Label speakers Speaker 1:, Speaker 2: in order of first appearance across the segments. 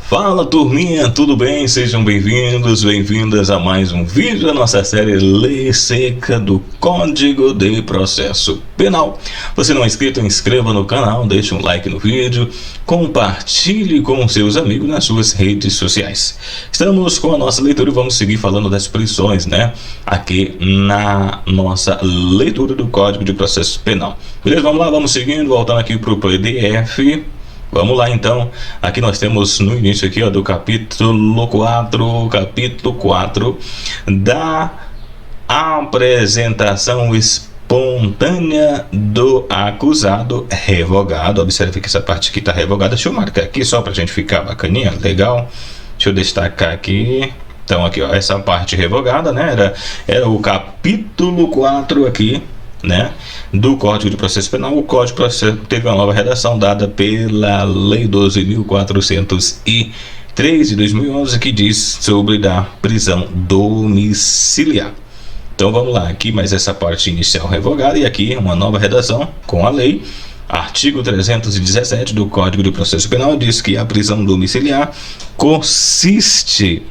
Speaker 1: Fala turminha, tudo bem? Sejam bem-vindos, bem-vindas a mais um vídeo da nossa série Lei Seca do Código de Processo Penal. Você não é inscrito, inscreva no canal, deixe um like no vídeo, compartilhe com seus amigos nas suas redes sociais. Estamos com a nossa leitura e vamos seguir falando das prisões, né? Aqui na nossa leitura do Código de Processo Penal. Beleza? Vamos lá, vamos seguindo, voltando aqui para o PDF. Vamos lá então, aqui nós temos no início aqui, ó, do capítulo 4 da apresentação espontânea do acusado revogado. Observe que essa parte aqui está revogada. Deixa eu marcar aqui só para a gente ficar bacaninha, legal. Deixa eu destacar aqui. Então aqui, ó, essa parte revogada, né, era o capítulo 4 aqui, né, do Código de Processo Penal. O Código de Processo teve uma nova redação dada pela Lei 12.403 de 2011, que diz sobre da prisão domiciliar. Então vamos lá, aqui mais essa parte inicial revogada e aqui uma nova redação com a lei. Artigo 317 do Código de Processo Penal diz que a prisão domiciliar consiste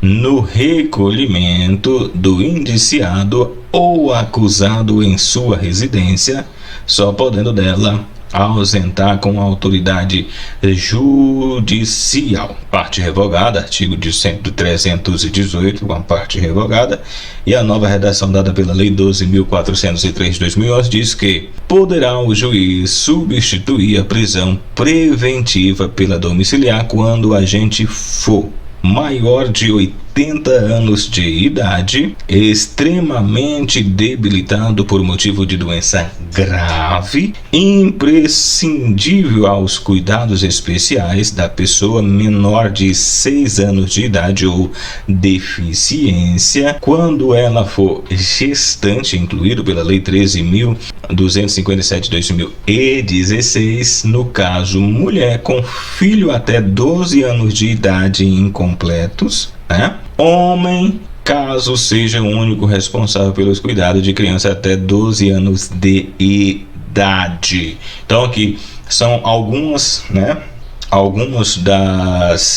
Speaker 1: no recolhimento do indiciado ou acusado em sua residência, só podendo dela ausentar com autoridade judicial. Parte revogada, artigo de 318, com a parte revogada, e a nova redação dada pela Lei 12.403 de 2011 diz que poderá o juiz substituir a prisão preventiva pela domiciliar quando o agente for maior de 80 anos de idade, extremamente debilitado por motivo de doença grave, imprescindível aos cuidados especiais da pessoa menor de 6 anos de idade ou deficiência, quando ela for gestante, incluído pela Lei 13.257 de 2016, no caso mulher com filho até 12 anos de idade incompletos, né? Homem, caso seja o único responsável pelos cuidados de criança até 12 anos de idade. Então aqui são alguns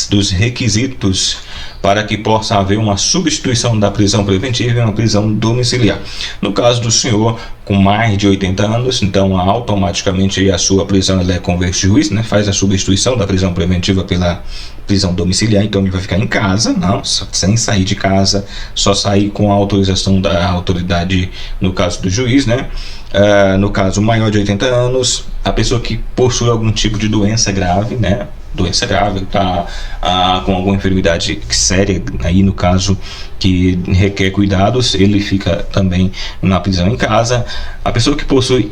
Speaker 1: dos requisitos para que possa haver uma substituição da prisão preventiva e uma prisão domiciliar. No caso do senhor com mais de 80 anos, então automaticamente a sua prisão ela é convertida, juiz, né, faz a substituição da prisão preventiva pela prisão domiciliar, então ele vai ficar em casa, não, sem sair de casa, só sair com a autorização da autoridade, no caso do juiz, né? No caso maior de 80 anos, a pessoa que possui algum tipo de doença grave, né? Doença grave, tá com alguma enfermidade séria, aí no caso que requer cuidados, ele fica também na prisão em casa. A pessoa que possui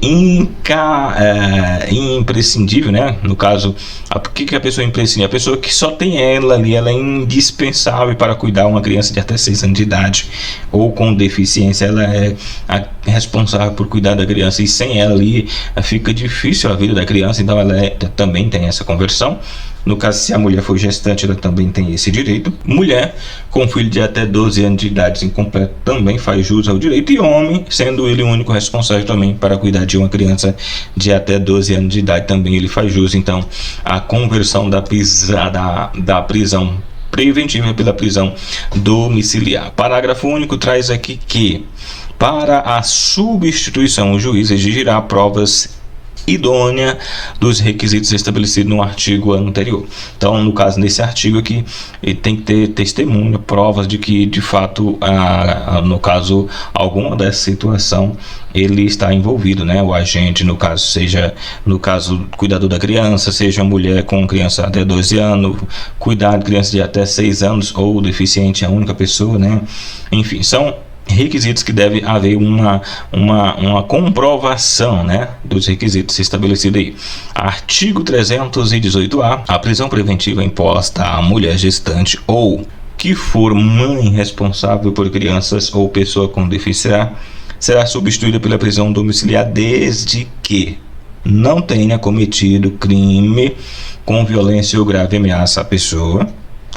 Speaker 1: imprescindível, né? No caso, por que a pessoa é imprescindível? A pessoa que só tem ela ali, ela é indispensável para cuidar uma criança de até 6 anos de idade ou com deficiência, ela é a responsável por cuidar da criança, e sem ela ali fica difícil a vida da criança, então ela também tem essa conversão. No caso, se a mulher for gestante, ela também tem esse direito. Mulher com filho de até 12 anos de idade incompleto também faz jus ao direito. E homem, sendo ele o único responsável também para cuidar de uma criança de até 12 anos de idade, também ele faz jus. Então, a conversão da prisão preventiva pela prisão domiciliar. Parágrafo único traz aqui que, para a substituição, o juiz exigirá provas idônea dos requisitos estabelecidos no artigo anterior. Então, no caso, nesse artigo aqui, ele tem que ter testemunho, provas de que, de fato, no caso, alguma dessa situação, ele está envolvido, né? O agente, no caso, seja, no caso, cuidador da criança, seja mulher com criança até 12 anos, cuidar de criança de até 6 anos ou deficiente, a única pessoa, né? Enfim, são requisitos que deve haver uma comprovação, né, dos requisitos estabelecidos aí. Artigo 318-A. A prisão preventiva imposta à mulher gestante ou que for mãe responsável por crianças ou pessoa com deficiência será substituída pela prisão domiciliar desde que não tenha cometido crime com violência ou grave ameaça à pessoa,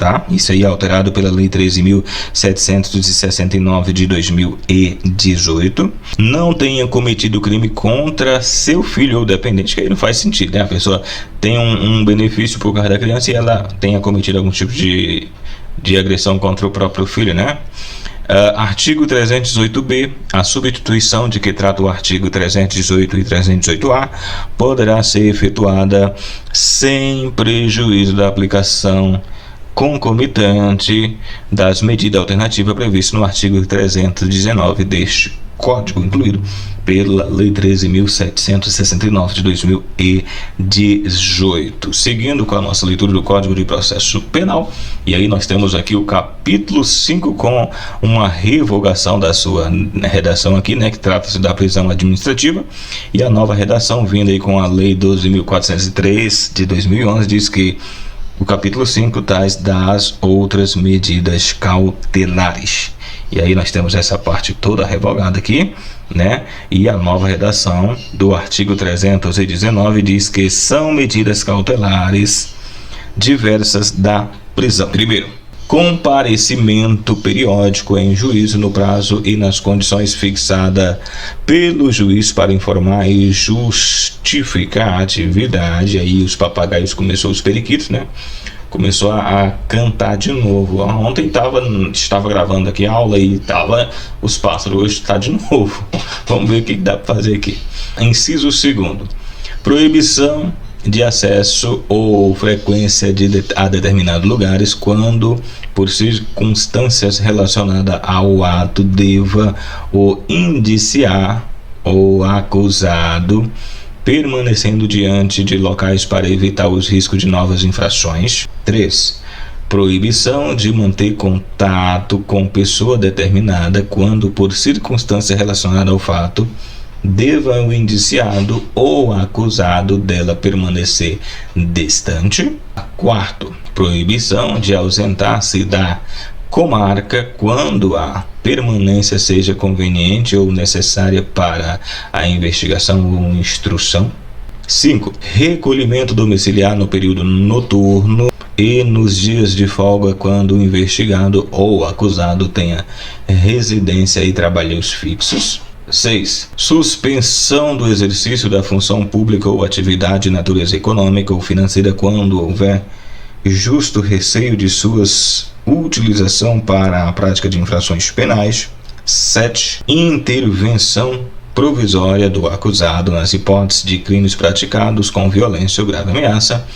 Speaker 1: tá? Isso aí é alterado pela Lei 13.769 de 2018. Não tenha cometido crime contra seu filho ou dependente, que aí não faz sentido, né? A pessoa tem um benefício por causa da criança e ela tenha cometido algum tipo de agressão contra o próprio filho, né? Artigo 318b, a substituição de que trata o artigo 318 e 318A poderá ser efetuada sem prejuízo da aplicação concomitante das medidas alternativas previstas no artigo 319 deste Código, incluído pela Lei 13.769 de 2018. Seguindo com a nossa leitura do Código de Processo Penal, e aí nós temos aqui o capítulo 5 com uma revogação da sua redação aqui, né, que trata-se da prisão administrativa, e a nova redação vinda aí com a Lei 12.403 de 2011 diz que o capítulo 5 traz das outras medidas cautelares. E aí nós temos essa parte toda revogada aqui, né? E a nova redação do artigo 319 diz que são medidas cautelares diversas da prisão. Primeiro, comparecimento periódico em juízo no prazo e nas condições fixadas pelo juiz para informar e justificar a atividade. Aí os papagaios começou, os periquitos, né? Começou a cantar de novo. Ontem estava gravando aqui a aula e estava os pássaros, hoje está de novo. Vamos ver o que dá para fazer aqui. Inciso 2º. Proibição de acesso ou frequência a determinados lugares quando, por circunstâncias relacionadas ao ato, deva o indiciar ou acusado permanecendo diante de locais para evitar os riscos de novas infrações. 3. Proibição de manter contato com pessoa determinada quando, por circunstância relacionada ao fato, deva o indiciado ou acusado dela permanecer distante. 4. Proibição de ausentar-se da comarca quando a permanência seja conveniente ou necessária para a investigação ou instrução. 5. Recolhimento domiciliar no período noturno e nos dias de folga quando o investigado ou acusado tenha residência e trabalhos fixos. 6. Suspensão do exercício da função pública ou atividade de natureza econômica ou financeira quando houver justo receio de suas utilização para a prática de infrações penais. 7. Intervenção provisória do acusado nas hipóteses de crimes praticados com violência ou grave ameaça,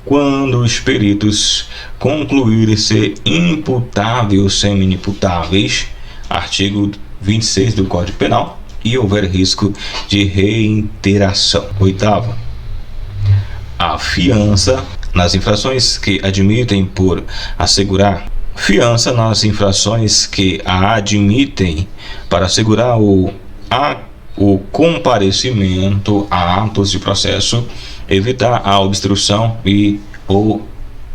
Speaker 1: quando os peritos concluírem ser imputáveis ou semi-imputáveis, artigo 26 do Código Penal, e houver risco de reiteração. 8. A fiança nas infrações que admitem por assegurar para assegurar o comparecimento a atos de processo, evitar a obstrução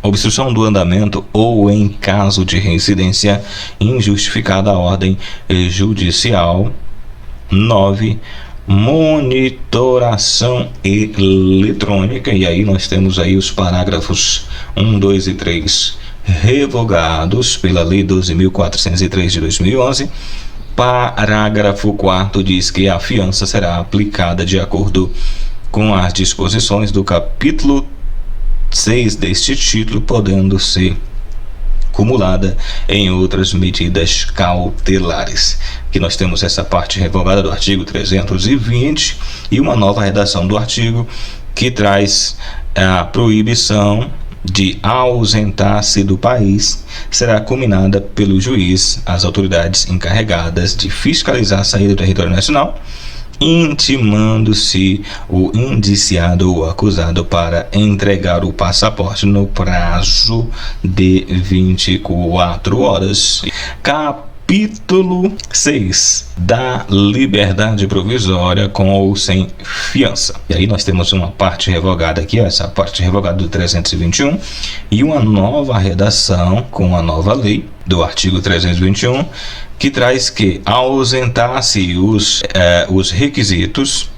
Speaker 1: obstrução do andamento ou, em caso de reincidência injustificada, a ordem judicial. 9. Monitoração eletrônica, e aí nós temos aí os parágrafos 1, 2 e 3 revogados pela Lei 12.403 de 2011. Parágrafo 4º diz que a fiança será aplicada de acordo com as disposições do capítulo 6 deste título, podendo ser cumulada em outras medidas cautelares. Que nós temos essa parte revogada do artigo 320 e uma nova redação do artigo que traz a proibição de ausentar-se do país será combinada pelo juiz às autoridades encarregadas de fiscalizar a saída do território nacional, intimando-se o indiciado ou acusado para entregar o passaporte no prazo de 24 horas. Capítulo 6 da liberdade provisória com ou sem fiança. E aí nós temos uma parte revogada aqui, essa parte revogada do 321 e uma nova redação com a nova lei do artigo 321 que traz que ausentar-se os requisitos.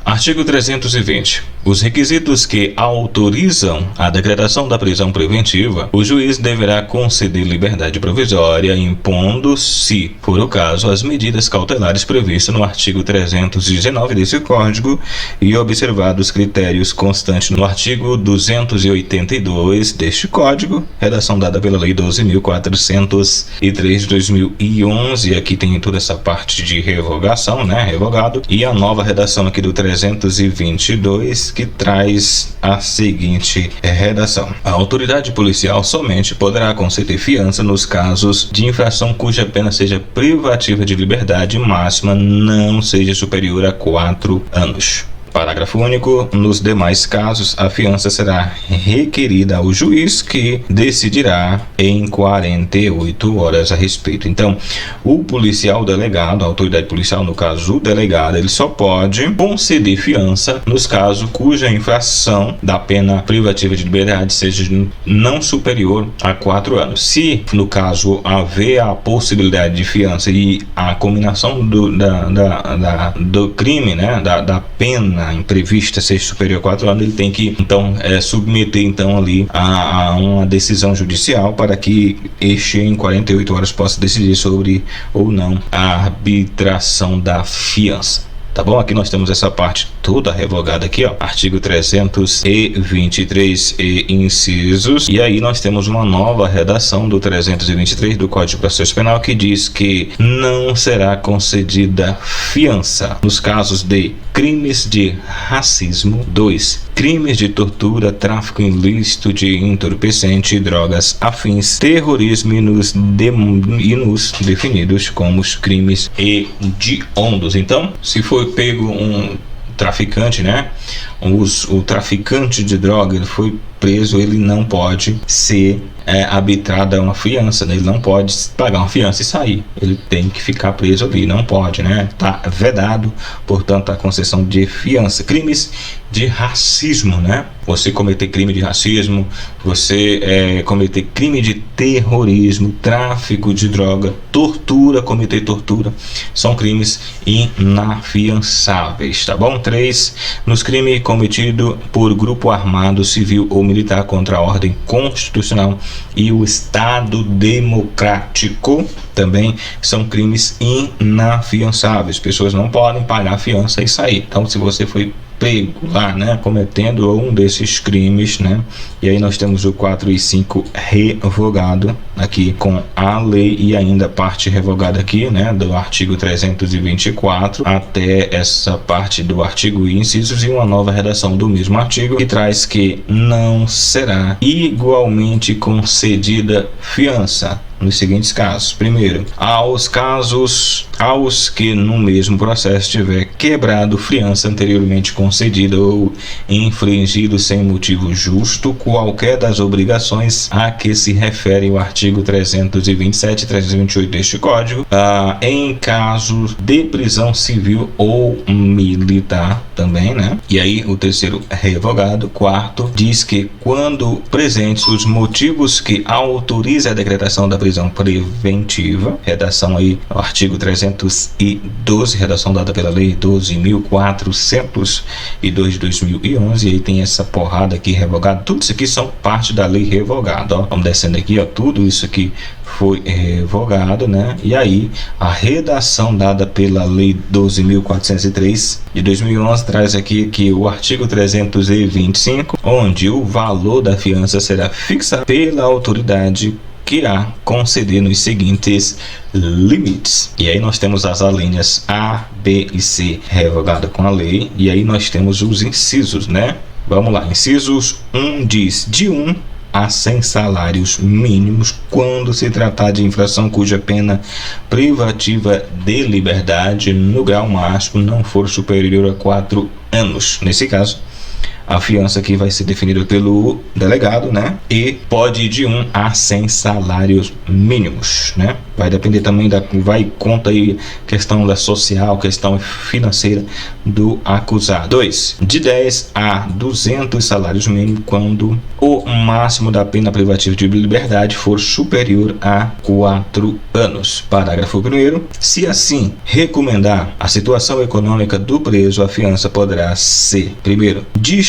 Speaker 1: Artigo 320. os requisitos que autorizam a decretação da prisão preventiva, o juiz deverá conceder liberdade provisória, impondo, se for o caso, as medidas cautelares previstas no artigo 319 desse Código e observados critérios constantes no artigo 282 deste Código, redação dada pela Lei 12.403 de 2011. Aqui tem toda essa parte de revogação, né? Revogado. E a nova redação aqui do 322, que traz a seguinte redação: a autoridade policial somente poderá conceder fiança nos casos de infração cuja pena seja privativa de liberdade máxima não seja superior a 4 anos. Parágrafo único. Nos demais casos, a fiança será requerida ao juiz, que decidirá em 48 horas a respeito. Então, o policial delegado, a autoridade policial, no caso o delegado, ele só pode conceder fiança nos casos cuja infração da pena privativa de liberdade seja não superior a 4 anos. Se, no caso, haver a possibilidade de fiança e a combinação do crime, né, da pena imprevista seja superior a 4 anos, ele tem que então submeter então ali a uma decisão judicial para que este em 48 horas possa decidir sobre ou não a arbitração da fiança. Tá bom? Aqui nós temos essa parte toda revogada aqui, ó. Artigo 323 e incisos. E aí nós temos uma nova redação do 323 do Código de Processo Penal, que diz que não será concedida fiança nos casos de crimes de racismo. 2. Crimes de tortura, tráfico ilícito de entorpecente, drogas afins, terrorismo e nos definidos como os crimes hediondos. Então, se for pego um traficante, né? O traficante de droga, ele foi preso, ele não pode ser arbitrada uma fiança, né? Ele não pode pagar uma fiança e sair, ele tem que ficar preso ali, não pode, né? Tá vedado, portanto, a concessão de fiança. Crimes de racismo, né? Você cometer crime de racismo, você cometer crime de terrorismo, tráfico de droga, tortura, cometer tortura, são crimes inafiançáveis, tá bom? 3. Nos crimes cometidos por grupo armado, civil ou militar contra a ordem constitucional e o Estado democrático, também são crimes inafiançáveis. Pessoas não podem pagar fiança e sair. Então, se você foi pego lá, né, cometendo um desses crimes, né, e aí nós temos o 4 e 5 revogado aqui com a lei, e ainda parte revogada aqui, né, do artigo 324 até essa parte do artigo e incisos, e uma nova redação do mesmo artigo que traz que não será igualmente concedida fiança nos seguintes casos. Primeiro, aos que no mesmo processo tiver quebrado fiança anteriormente concedida ou infringido sem motivo justo qualquer das obrigações a que se refere o artigo 327 e 328 deste Código, em caso de prisão civil ou militar também, né? E aí o terceiro revogado. Quarto, diz que quando presentes os motivos que autorizam a decretação da prisão preventiva, redação aí o artigo 312, redação dada pela Lei 12.402 de 2011, e aí tem essa porrada aqui revogada. Tudo isso aqui são parte da lei revogada, ó. Vamos descendo aqui, ó, tudo isso aqui foi revogado, né? E aí a redação dada pela Lei 12.403 de 2011 traz aqui que o artigo 325, onde o valor da fiança será fixado pela autoridade que irá conceder nos seguintes limites. E aí nós temos as alíneas A, B e C revogada com a lei, e aí nós temos os incisos, né? Vamos lá. Incisos 1 diz de 1 a 100 salários mínimos quando se tratar de infração cuja pena privativa de liberdade no grau máximo não for superior a 4 anos. Nesse caso, a fiança aqui vai ser definida pelo delegado, né? E pode ir de 1 a 100 salários mínimos, né? Vai depender também conta aí questão da social, questão financeira do acusado. 2. De 10 a 200 salários mínimos quando o máximo da pena privativa de liberdade for superior a 4 anos. Parágrafo 1º. Se assim recomendar a situação econômica do preso, a fiança poderá ser, primeiro,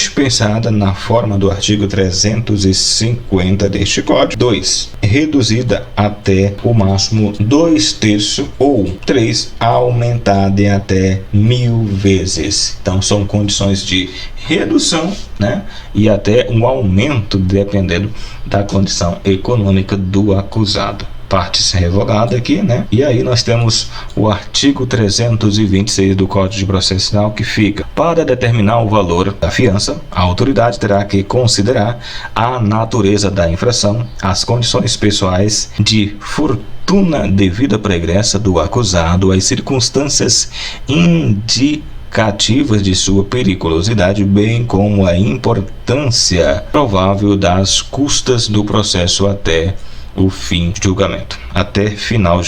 Speaker 1: dispensada na forma do artigo 350 deste Código. 2. Reduzida até o máximo 2/3 ou 3. Aumentada em até 1000 vezes. Então são condições de redução, né? E até um aumento dependendo da condição econômica do acusado. Parte revogada aqui, né? E aí nós temos o artigo 326 do Código de Processo Penal, que fica: para determinar o valor da fiança, a autoridade terá que considerar a natureza da infração, as condições pessoais de fortuna devida pregressa do acusado, as circunstâncias indicativas de sua periculosidade, bem como a importância provável das custas do processo até o fim do julgamento, até final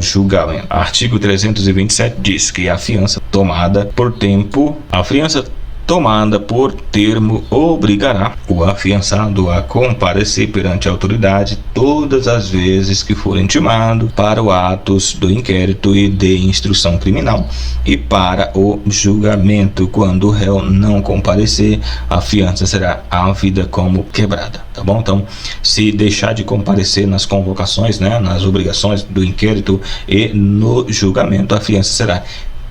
Speaker 1: julgamento. Artigo 327 diz que a fiança tomada por termo obrigará o afiançado a comparecer perante a autoridade todas as vezes que for intimado para os atos do inquérito e de instrução criminal e para o julgamento. Quando o réu não comparecer, a fiança será havida como quebrada, tá bom? Então, se deixar de comparecer nas convocações, né, nas obrigações do inquérito e no julgamento, a fiança será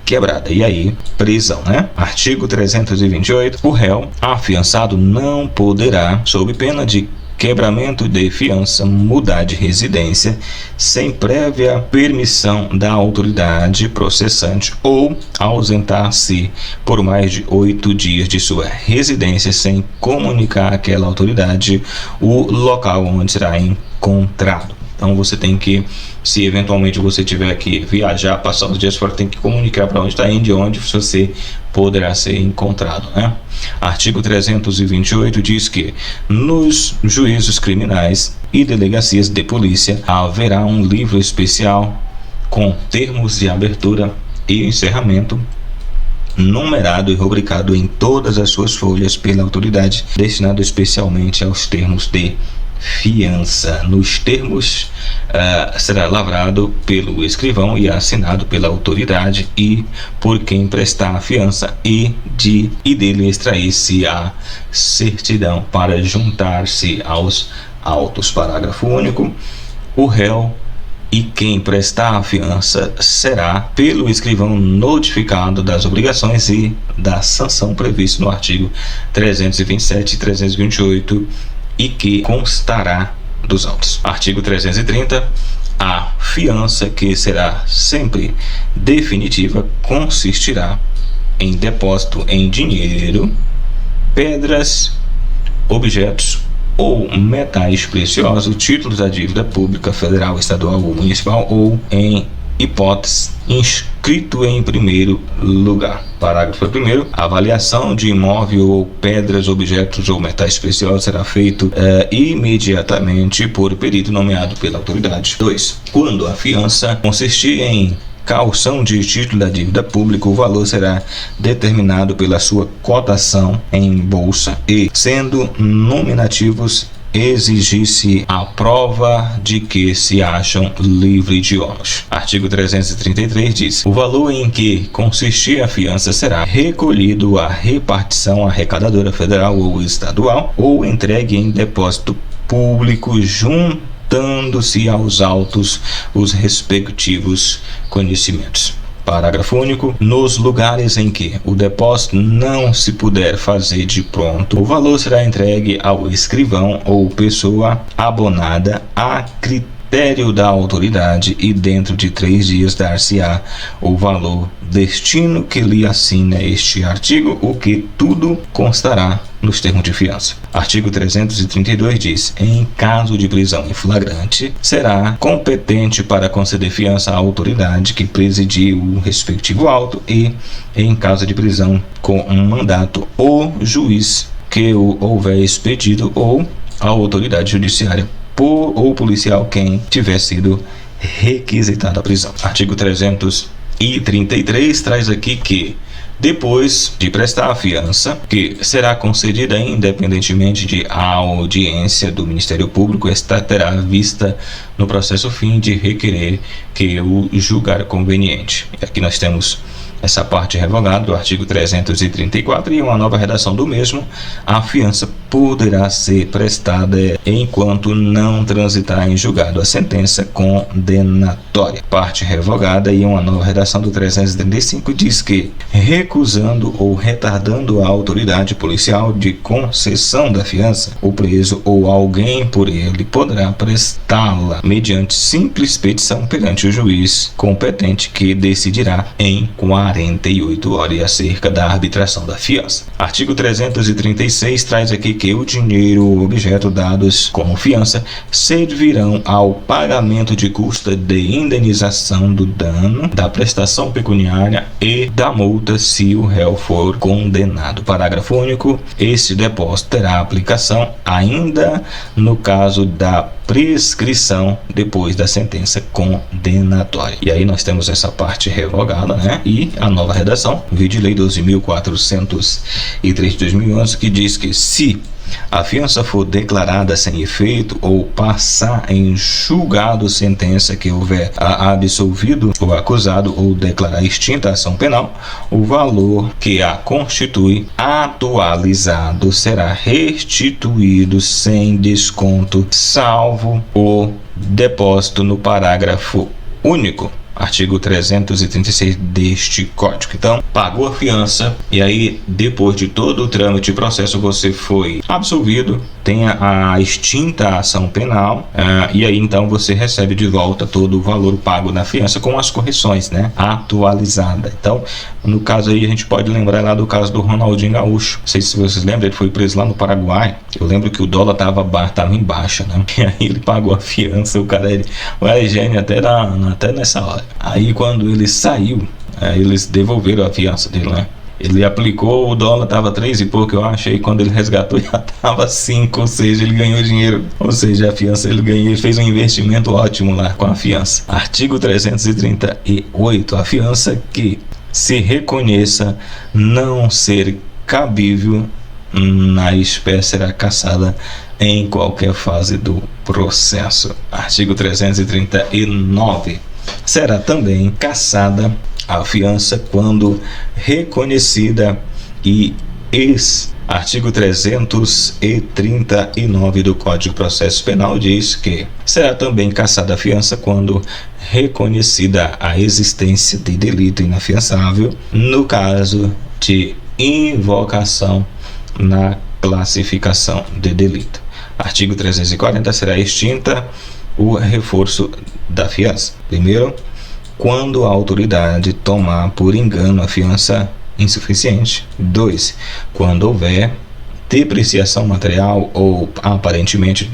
Speaker 1: quebrada. E aí, prisão, né? Artigo 328. O réu afiançado não poderá, sob pena de quebramento de fiança, mudar de residência sem prévia permissão da autoridade processante ou ausentar-se por mais de 8 dias de sua residência sem comunicar àquela autoridade o local onde será encontrado. Então você tem que, se eventualmente você tiver que viajar, passar os dias fora, tem que comunicar para onde está indo e onde você poderá ser encontrado, né? Artigo 328 diz que nos juízos criminais e delegacias de polícia haverá um livro especial com termos de abertura e encerramento, numerado e rubricado em todas as suas folhas pela autoridade, destinado especialmente aos termos de fiança. Nos termos será lavrado pelo escrivão e assinado pela autoridade e por quem prestar a fiança e dele extrair-se a certidão para juntar-se aos autos. Parágrafo único. O réu e quem prestar a fiança será pelo escrivão notificado das obrigações e da sanção previsto no artigo 327 e 328 e que constará dos autos. Artigo 330. A fiança, que será sempre definitiva, consistirá em depósito em dinheiro, pedras, objetos ou metais preciosos, títulos da dívida pública, federal, estadual ou municipal, ou em hipótese inscrito em primeiro lugar. Parágrafo 1º. A avaliação de imóvel ou pedras, objetos ou metais preciosos será feito imediatamente por perito nomeado pela autoridade. 2. Quando a fiança consistir em caução de título da dívida pública, o valor será determinado pela sua cotação em bolsa e, sendo nominativos, exigir-se a prova de que se acham livres de ônus. Artigo 333 diz: o valor em que consistir a fiança será recolhido à repartição arrecadadora federal ou estadual ou entregue em depósito público, juntando-se aos autos os respectivos conhecimentos. Parágrafo único. Nos lugares em que o depósito não se puder fazer de pronto, o valor será entregue ao escrivão ou pessoa abonada a critério da autoridade e dentro de 3 dias dar-se-á o valor destino que lhe assina este artigo, o que tudo constará nos termos de fiança. Artigo 332 diz: em caso de prisão em flagrante, será competente para conceder fiança à autoridade que presidir o respectivo auto e, em caso de prisão com um mandato, o juiz que o houver expedido ou a autoridade judiciária ou policial quem tiver sido requisitada a prisão. Artigo 333 traz aqui que, depois de prestar a fiança, que será concedida independentemente de audiência do Ministério Público, esta terá vista no processo fim de requerer que o julgar conveniente. E aqui nós temos essa parte revogada do artigo 334 e uma nova redação do mesmo. A fiança poderá ser prestada enquanto não transitar em julgado a sentença condenatória. Parte revogada e uma nova redação do 335 diz que, recusando ou retardando a autoridade policial de concessão da fiança, o preso ou alguém por ele poderá prestá-la mediante simples petição perante o juiz competente, que decidirá em 48 horas acerca da arbitração da fiança. Artigo 336 traz aqui que o dinheiro ou objeto dados como fiança servirão ao pagamento de custa de indenização do dano, da prestação pecuniária e da multa se o réu for condenado. Parágrafo único. Este depósito terá aplicação ainda no caso da prescrição depois da sentença condenatória. E aí nós temos essa parte revogada, né? E a nova redação, vídeo lei 12.403 de 2011, que diz que se a fiança for declarada sem efeito ou passar em julgado sentença que houver absolvido o acusado ou declarar extinta a ação penal, o valor que a constitui atualizado será restituído sem desconto, salvo o depósito no parágrafo único. Artigo 336 deste Código. Então, pagou a fiança e aí, depois de todo o trâmite de processo, você foi absolvido, tem a extinta ação penal, e aí então você recebe de volta todo o valor pago na fiança com as correções, né? Atualizada. Então, no caso aí, a gente pode lembrar lá do caso do Ronaldinho Gaúcho. Não sei se vocês lembram, ele foi preso lá no Paraguai. Eu lembro que o dólar tava em baixa, né? E aí ele pagou a fiança, o cara era gênio até nessa hora. Aí quando ele saiu, eles devolveram a fiança dele, né? Ele aplicou, o dólar tava 3 e pouco, eu acho, e quando ele resgatou já tava 5, ou seja, ele ganhou dinheiro. Ou seja, a fiança ele fez um investimento ótimo lá com a fiança. Artigo 338, a fiança que se reconheça não ser cabível na espécie será cassada em qualquer fase do processo. Artigo 339. Será também cassada a fiança quando reconhecida e Artigo 339 do Código de Processo Penal diz que será também cassada a fiança quando reconhecida a existência de delito inafiançável no caso de invocação na classificação de delito. Artigo 340. Será extinta o reforço da fiança. Primeiro, quando a autoridade tomar por engano a fiança insuficiente. 2. Quando houver depreciação material ou aparentemente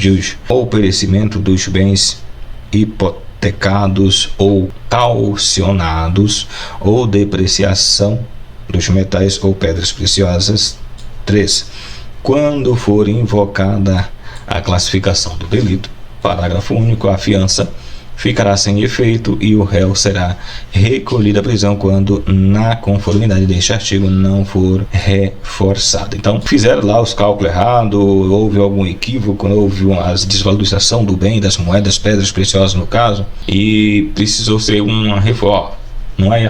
Speaker 1: ou perecimento dos bens hipotecados ou calcionados ou depreciação dos metais ou pedras preciosas. 3. Quando for invocada a classificação do delito. Parágrafo único. A fiança ficará sem efeito e o réu será recolhido à prisão quando, na conformidade deste artigo, não for reforçado. Então, fizeram lá os cálculos errados, houve algum equívoco, houve uma desvalorização do bem, das moedas, pedras preciosas no caso, e precisou ser uma reforma. Não é,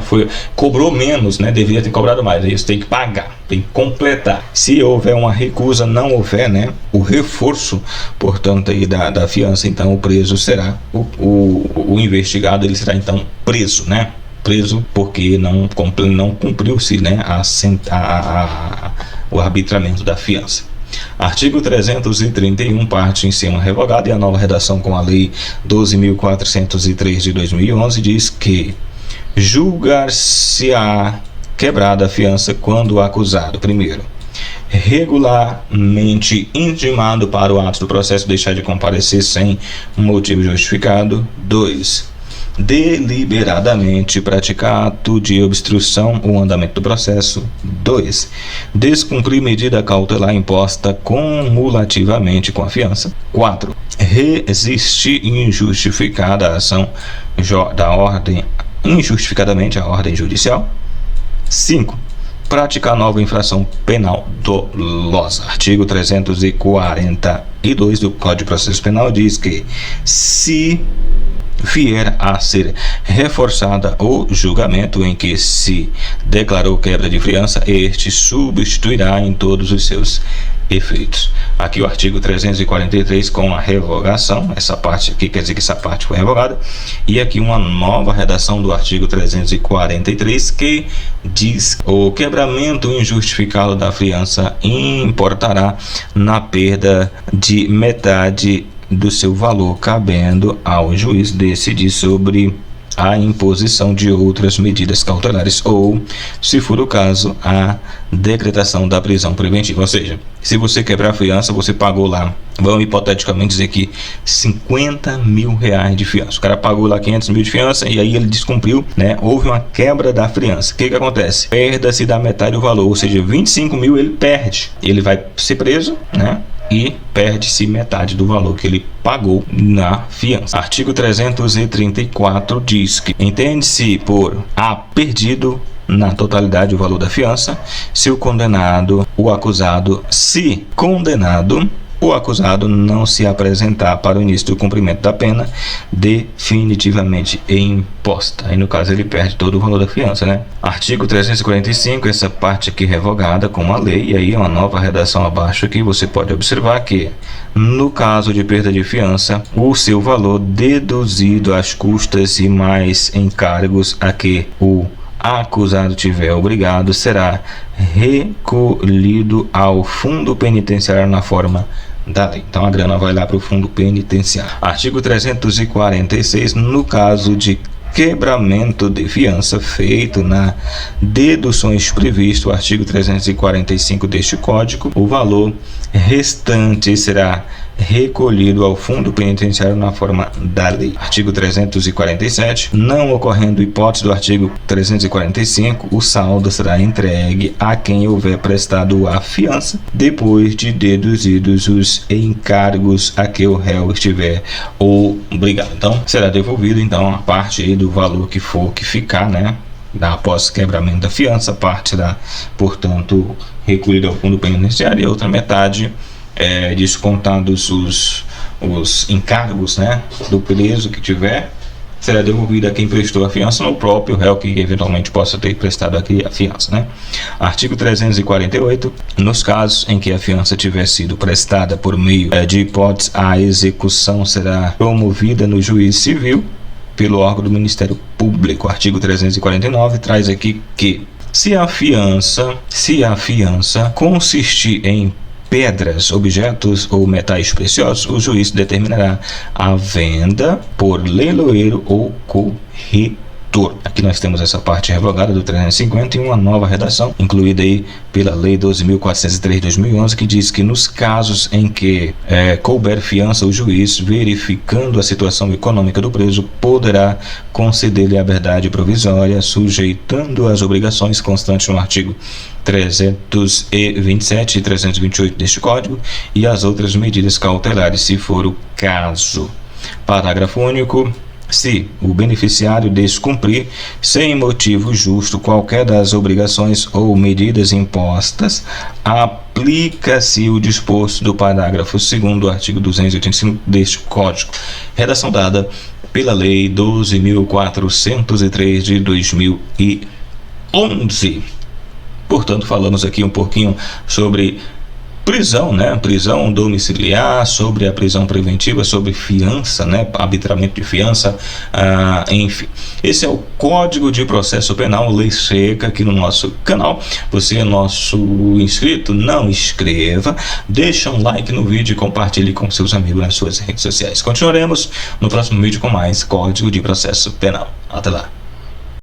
Speaker 1: cobrou menos, né? Deveria ter cobrado mais. Aí você tem que pagar, tem que completar. Se houver uma recusa, não houver, né, o reforço, portanto, aí da fiança, então o preso será o investigado, ele será então preso, né? Preso porque não cumpriu-se, né, o arbitramento da fiança. Artigo 331, parte em cima revogada, e a nova redação com a lei 12.403 de 2011 diz que julgar-se-á quebrada a fiança quando o acusado, primeiro, regularmente intimado para o ato do processo deixar de comparecer sem motivo justificado. 2. Deliberadamente praticar ato de obstrução ao andamento do processo. 2. Descumprir medida cautelar imposta cumulativamente com a fiança. 4. Resistir injustificada a ação injustificadamente a ordem judicial. 5. Praticar nova infração penal dolosa. Artigo 342 do Código de Processo Penal diz que se vier a ser reforçada o julgamento em que se declarou quebra de fiança, este substituirá em todos os seus efeitos. Aqui o artigo 343 com a revogação, essa parte aqui quer dizer que essa parte foi revogada, e aqui uma nova redação do artigo 343 que diz: o quebramento injustificado da fiança importará na perda de metade do seu valor, cabendo ao juiz decidir sobre a imposição de outras medidas cautelares ou, se for o caso, a decretação da prisão preventiva. Ou seja, se você quebrar a fiança, você pagou lá, vamos hipoteticamente dizer que 50 mil reais de fiança. O cara pagou lá 500 mil de fiança e aí ele descumpriu, né? Houve uma quebra da fiança. O que acontece? Perda-se da metade do valor, ou seja, 25 mil ele perde. Ele vai ser preso, né? E perde-se metade do valor que ele pagou na fiança. Artigo 334 diz que entende-se por perdido na totalidade o valor da fiança se o condenado, o acusado, se condenado, o acusado não se apresentar para o início do cumprimento da pena definitivamente imposta. Aí no caso ele perde todo o valor da fiança, né? Artigo 345, essa parte aqui revogada com a lei, e aí uma nova redação abaixo aqui você pode observar que no caso de perda de fiança, o seu valor deduzido às custas e mais encargos a que o acusado tiver obrigado será recolhido ao fundo penitenciário na forma da lei. Então a grana vai lá para o fundo penitenciário. Artigo 346, no caso de quebramento de fiança feito na deduções previsto, artigo 345 deste Código, o valor restante será recolhido ao fundo penitenciário na forma da lei. Artigo 347, não ocorrendo hipótese do artigo 345, o saldo será entregue a quem houver prestado a fiança depois de deduzidos os encargos a que o réu estiver obrigado. Então será devolvido então a parte aí do valor que for que ficar, né, após quebramento da fiança. Parte será, portanto, recolhida ao fundo penitenciário e a outra metade, descontados os encargos, né, do preso que tiver, será devolvida a quem prestou a fiança, no próprio réu que eventualmente possa ter prestado aqui a fiança, né? Artigo 348, nos casos em que a fiança tiver sido prestada por meio de hipótese, a execução será promovida no juiz civil pelo órgão do Ministério Público. Artigo 349 traz aqui que se a fiança consistir em pedras, objetos ou metais preciosos, o juiz determinará a venda por leiloeiro ou corretor. Aqui nós temos essa parte revogada do 350 e uma nova redação incluída aí pela Lei 12.403 de 2011, que diz que nos casos em que couber fiança, o juiz, verificando a situação econômica do preso, poderá conceder-lhe a liberdade provisória, sujeitando as obrigações constantes no artigo 327 e 328 deste Código e as outras medidas cautelares, se for o caso. Parágrafo único. Se o beneficiário descumprir sem motivo justo qualquer das obrigações ou medidas impostas, aplica-se o disposto do parágrafo 2º do artigo 285 deste Código. Redação dada pela Lei 12.403 de 2011. Portanto, falamos aqui um pouquinho sobre prisão, né? Prisão domiciliar, sobre a prisão preventiva, sobre fiança, né? Arbitramento de fiança, enfim. Esse é o Código de Processo Penal, lei seca, aqui no nosso canal. Você é nosso inscrito? Não inscreva, deixa um like no vídeo e compartilhe com seus amigos nas suas redes sociais. Continuaremos no próximo vídeo com mais Código de Processo Penal. Até lá.